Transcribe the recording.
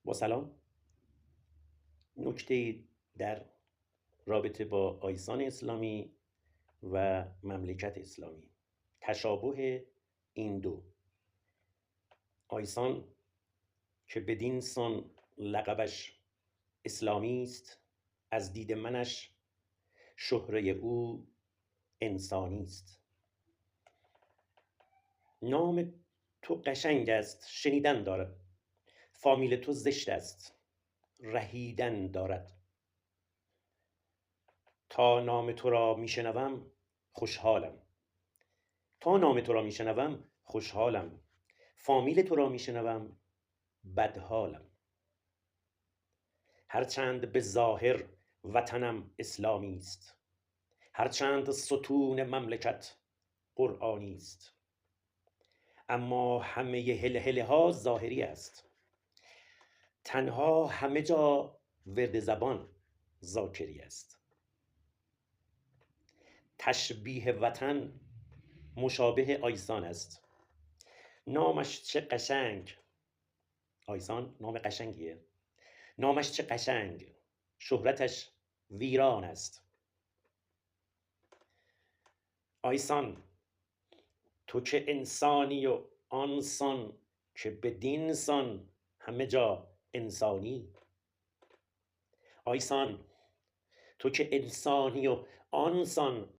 با سلام. نکته در رابطه با آیسان اسلامی و مملکت اسلامی. تشابه این دو آیسان که بدین سان لقبش اسلامی است، از دید منش شهره او انسانی است. نام تو قشنگ است شنیدن دارد، فامیل تو زشت است رهیدن دارد. تا نام تو را میشنوم خوشحالم، تا نام تو را میشنوم خوشحالم، فامیل تو را میشنوم بدحالم. هرچند به ظاهر وطنم اسلامی است، هرچند ستون مملکت قرآنی است، اما همه هله هله ها ظاهری است، تنها همه جا ورد زبان ذاکری است. تشبیه وطن مشابه آیسان است، نامش چه قشنگ. آیسان نام قشنگیه، نامش چه قشنگ، شهرتش ویران است. آیسان تو که انسانی و آنسان که بدین سان همه جا انسانی. آیسان تو که انسانی و آنسان